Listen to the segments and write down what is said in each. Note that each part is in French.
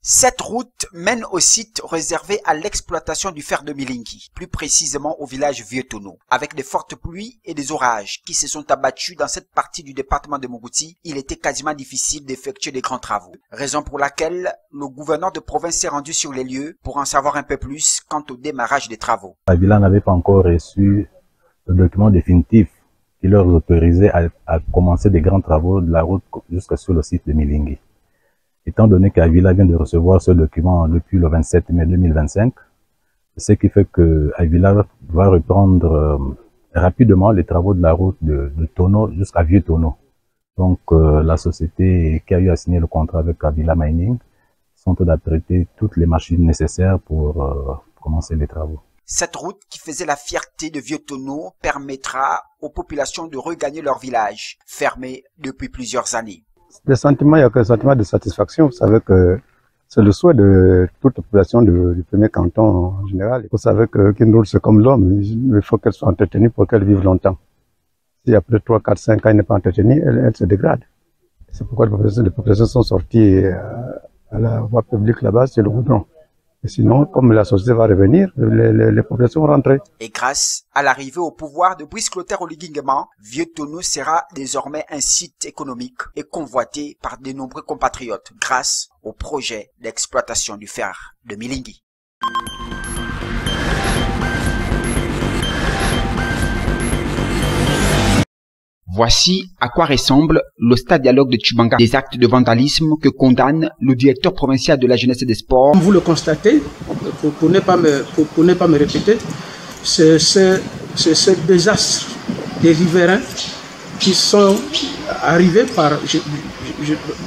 Cette route mène au site réservé à l'exploitation du fer de Milingui, plus précisément au village Vieux-Tono. Avec de fortes pluies et des orages qui se sont abattus dans cette partie du département de Mongouti, il était quasiment difficile d'effectuer des grands travaux. Raison pour laquelle le gouverneur de province s'est rendu sur les lieux pour en savoir un peu plus quant au démarrage des travaux. La villa n'avait pas encore reçu le document définitif qui leur autorisait à commencer des grands travaux de la route jusqu'à sur le site de Milingui. Étant donné qu'Avila vient de recevoir ce document depuis le 27 mai 2025, ce qui fait que Avila va reprendre rapidement les travaux de la route de Tono jusqu'à Vieux-Tono. Donc la société qui a eu à signer le contrat avec Avila Mining sont d'apprêter toutes les machines nécessaires pour commencer les travaux. Cette route qui faisait la fierté de Vieux-Tono permettra aux populations de regagner leur village, fermé depuis plusieurs années. Le sentiment, il n'y a qu'un sentiment de satisfaction. Vous savez que c'est le souhait de toute la population du premier canton en général. Vous savez qu'une route, c'est comme l'homme. Il faut qu'elle soit entretenue pour qu'elle vive longtemps. Si après 3, 4, 5 ans, elle n'est pas entretenue, elle se dégrade. C'est pourquoi les populations sont sorties à la voie publique là-bas, c'est le goudron. Et sinon, comme la société va revenir, les populations vont rentrer. Et grâce à l'arrivée au pouvoir de Brice Clotaire Oligui-Nguema, Vieux-Tono sera désormais un site économique et convoité par de nombreux compatriotes grâce au projet d'exploitation du fer de Milingui. Voici à quoi ressemble le stade dialogue de Tchibanga. Des actes de vandalisme que condamne le directeur provincial de la jeunesse et des sports. Comme vous le constatez, pour ne pas me répéter, c'est ce désastre des riverains qui sont arrivés par...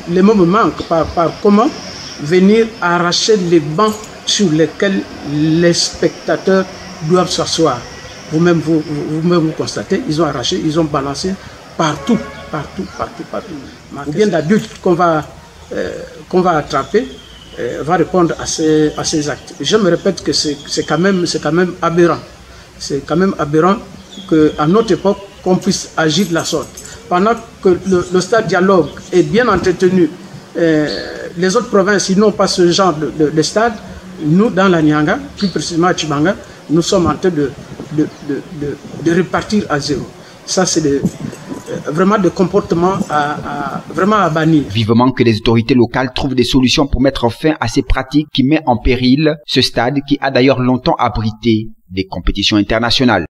les mots me manquent, par comment venir arracher les bancs sur lesquels les spectateurs doivent s'asseoir. Vous-même, vous constatez, ils ont arraché, ils ont balancé partout. Combien d'adultes qu'on va attraper va répondre à ces actes. Je me répète que c'est quand même aberrant. C'est quand même aberrant qu'à notre époque, qu'on puisse agir de la sorte. Pendant que le stade dialogue est bien entretenu, les autres provinces, ils n'ont pas ce genre de stade. Nous, dans la Nyanga, plus précisément à Tchibanga, nous sommes en train de repartir à zéro. Ça, c'est vraiment des comportements vraiment à bannir. Vivement que les autorités locales trouvent des solutions pour mettre fin à ces pratiques qui mettent en péril ce stade qui a d'ailleurs longtemps abrité des compétitions internationales.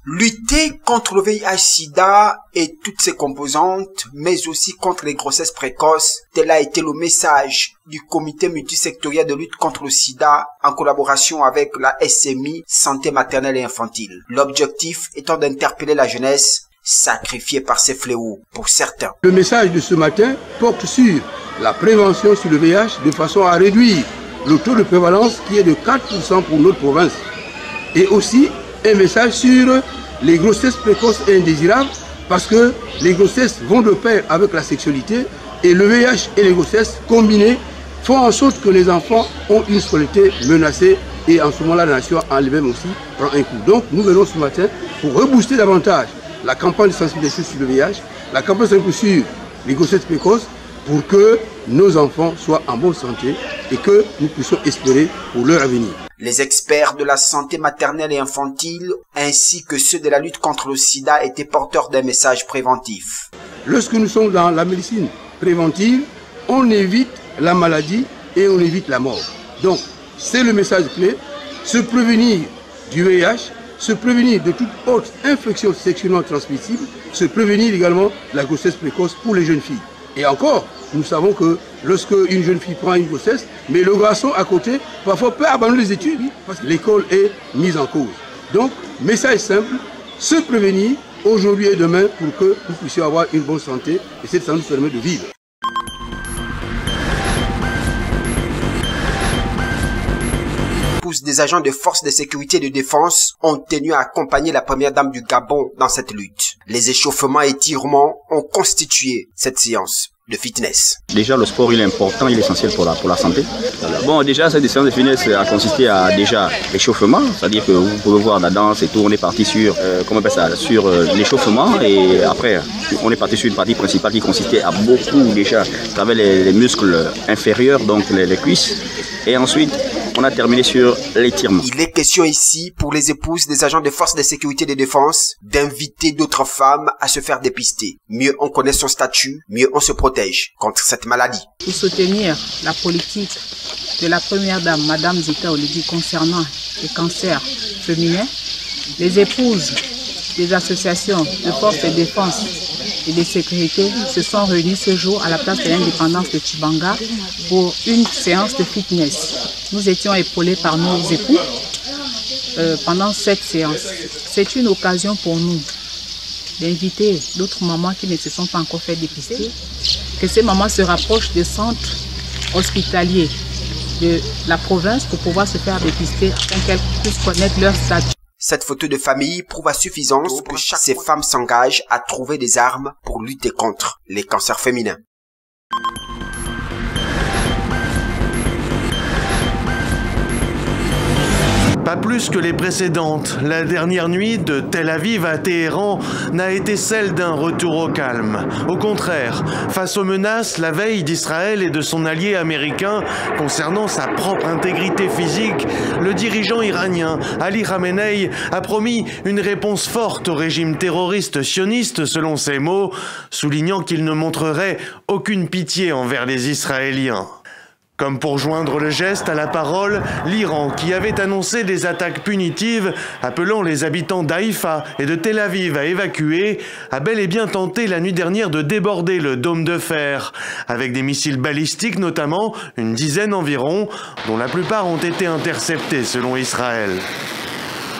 Lutter contre le VIH-Sida et toutes ses composantes, mais aussi contre les grossesses précoces, tel a été le message du comité multisectoriel de lutte contre le sida en collaboration avec la SMI Santé maternelle et infantile. L'objectif étant d'interpeller la jeunesse sacrifiée par ces fléaux pour certains. Le message de ce matin porte sur la prévention sur le VIH de façon à réduire le taux de prévalence qui est de 4% pour notre province. Et aussi un message sur les grossesses précoces et indésirables, parce que les grossesses vont de pair avec la sexualité et le VIH et les grossesses combinées font en sorte que les enfants ont une scolarité menacée et en ce moment-là, la nation en elle-même aussi prend un coup. Donc nous venons ce matin pour rebooster davantage la campagne de sensibilisation sur le VIH, la campagne sur les grossesses précoces, pour que nos enfants soient en bonne santé et que nous puissions espérer pour leur avenir. Les experts de la santé maternelle et infantile, ainsi que ceux de la lutte contre le sida, étaient porteurs d'un message préventif. Lorsque nous sommes dans la médecine préventive, on évite la maladie et on évite la mort. Donc, c'est le message clé, se prévenir du VIH, se prévenir de toute autre infection sexuellement transmissible, se prévenir également de la grossesse précoce pour les jeunes filles. Et encore, nous savons que lorsque une jeune fille prend une grossesse, mais le garçon à côté, parfois peut abandonner les études parce que l'école est mise en cause. Donc, message simple, se prévenir aujourd'hui et demain pour que nous puissions avoir une bonne santé et cette santé nous permet de vivre. Des agents de forces de sécurité et de défense ont tenu à accompagner la première dame du Gabon dans cette lutte. Les échauffements et tirements ont constitué cette séance. de fitness. Déjà, le sport, il est important, il est essentiel pour la santé. Bon, déjà, cette séance de fitness a consisté à déjà l'échauffement, c'est-à-dire que vous pouvez voir la danse et tout, on est parti sur, sur l'échauffement, et après, on est parti sur une partie principale qui consistait à beaucoup déjà travailler les muscles inférieurs, donc les cuisses, et ensuite, on a terminé sur l'étirement. Il est question ici, pour les épouses des agents des forces de sécurité et de défense, d'inviter d'autres femmes à se faire dépister. Mieux on connaît son statut, mieux on se protège contre cette maladie. Pour soutenir la politique de la première dame, Madame Zita Oligi, concernant les cancers féminins, les épouses des associations de forces de défense et de sécurité se sont réunies ce jour à la place de l'indépendance de Tchibanga pour une séance de fitness. Nous étions épaulés par nos époux pendant cette séance. C'est une occasion pour nous d'inviter d'autres mamans qui ne se sont pas encore fait dépister, que ces mamans se rapprochent des centres hospitaliers de la province pour pouvoir se faire dépister afin qu'elles puissent connaître leur statut. Cette photo de famille prouve à suffisance que ces femmes s'engagent à trouver des armes pour lutter contre les cancers féminins. Pas plus que les précédentes, la dernière nuit de Tel Aviv à Téhéran n'a été celle d'un retour au calme. Au contraire, face aux menaces la veille d'Israël et de son allié américain concernant sa propre intégrité physique, le dirigeant iranien Ali Khamenei a promis une réponse forte au régime terroriste sioniste selon ses mots, soulignant qu'il ne montrerait aucune pitié envers les Israéliens. Comme pour joindre le geste à la parole, l'Iran, qui avait annoncé des attaques punitives, appelant les habitants d'Haïfa et de Tel Aviv à évacuer, a bel et bien tenté la nuit dernière de déborder le dôme de fer, avec des missiles balistiques notamment, une dizaine environ, dont la plupart ont été interceptés selon Israël.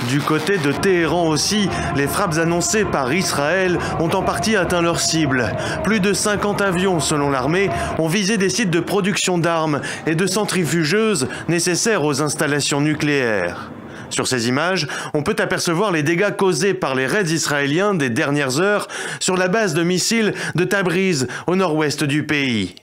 Du côté de Téhéran aussi, les frappes annoncées par Israël ont en partie atteint leur cible. Plus de 50 avions, selon l'armée, ont visé des sites de production d'armes et de centrifugeuses nécessaires aux installations nucléaires. Sur ces images, on peut apercevoir les dégâts causés par les raids israéliens des dernières heures sur la base de missiles de Tabriz, au nord-ouest du pays.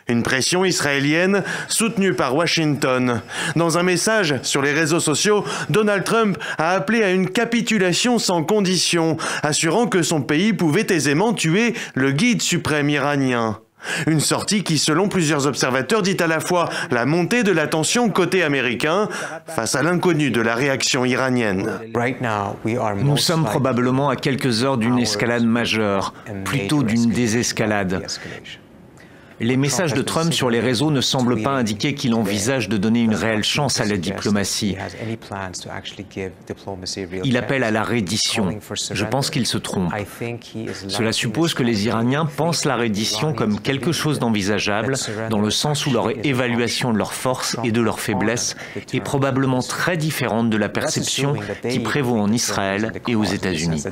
Une pression israélienne soutenue par Washington. Dans un message sur les réseaux sociaux, Donald Trump a appelé à une capitulation sans condition, assurant que son pays pouvait aisément tuer le guide suprême iranien. Une sortie qui, selon plusieurs observateurs, dit à la fois la montée de la tension côté américain face à l'inconnu de la réaction iranienne. Nous sommes probablement à quelques heures d'une escalade majeure, plutôt d'une désescalade. Les messages de Trump sur les réseaux ne semblent pas indiquer qu'il envisage de donner une réelle chance à la diplomatie. Il appelle à la reddition. Je pense qu'il se trompe. Cela suppose que les Iraniens pensent la reddition comme quelque chose d'envisageable, dans le sens où leur évaluation de leurs forces et de leurs faiblesses est probablement très différente de la perception qui prévaut en Israël et aux États-Unis.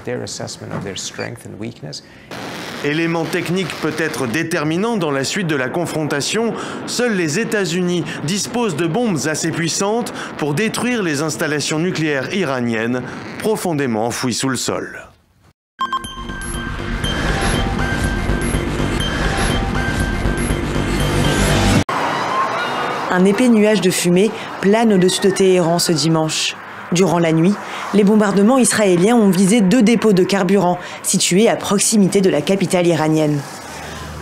Élément technique peut-être déterminant dans la suite de la confrontation, seuls les États-Unis disposent de bombes assez puissantes pour détruire les installations nucléaires iraniennes profondément enfouies sous le sol. Un épais nuage de fumée plane au-dessus de Téhéran ce dimanche. Durant la nuit, les bombardements israéliens ont visé 2 dépôts de carburant situés à proximité de la capitale iranienne.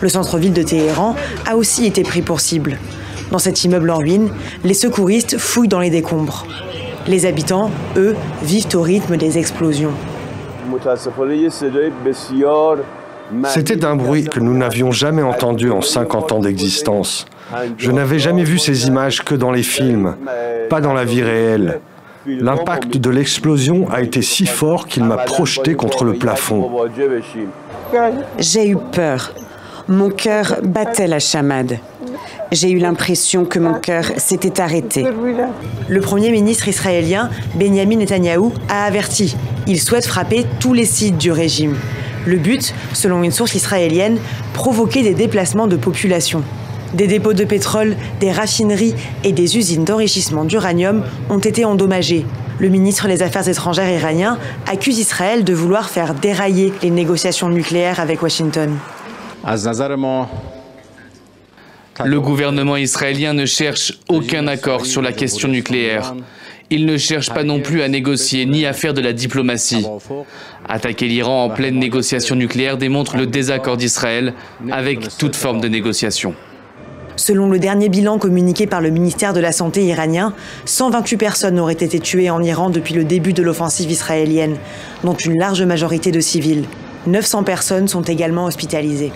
Le centre-ville de Téhéran a aussi été pris pour cible. Dans cet immeuble en ruine, les secouristes fouillent dans les décombres. Les habitants, eux, vivent au rythme des explosions. C'était un bruit que nous n'avions jamais entendu en 50 ans d'existence. Je n'avais jamais vu ces images que dans les films, pas dans la vie réelle. L'impact de l'explosion a été si fort qu'il m'a projeté contre le plafond. J'ai eu peur. Mon cœur battait la chamade. J'ai eu l'impression que mon cœur s'était arrêté. Le Premier ministre israélien, Benjamin Netanyahou, a averti. Il souhaite frapper tous les sites du régime. Le but, selon une source israélienne, provoquer des déplacements de population. Des dépôts de pétrole, des raffineries et des usines d'enrichissement d'uranium ont été endommagés. Le ministre des Affaires étrangères iranien accuse Israël de vouloir faire dérailler les négociations nucléaires avec Washington. Le gouvernement israélien ne cherche aucun accord sur la question nucléaire. Il ne cherche pas non plus à négocier ni à faire de la diplomatie. Attaquer l'Iran en pleine négociation nucléaire démontre le désaccord d'Israël avec toute forme de négociation. Selon le dernier bilan communiqué par le ministère de la Santé iranien, 128 personnes auraient été tuées en Iran depuis le début de l'offensive israélienne, dont une large majorité de civils. 900 personnes sont également hospitalisées.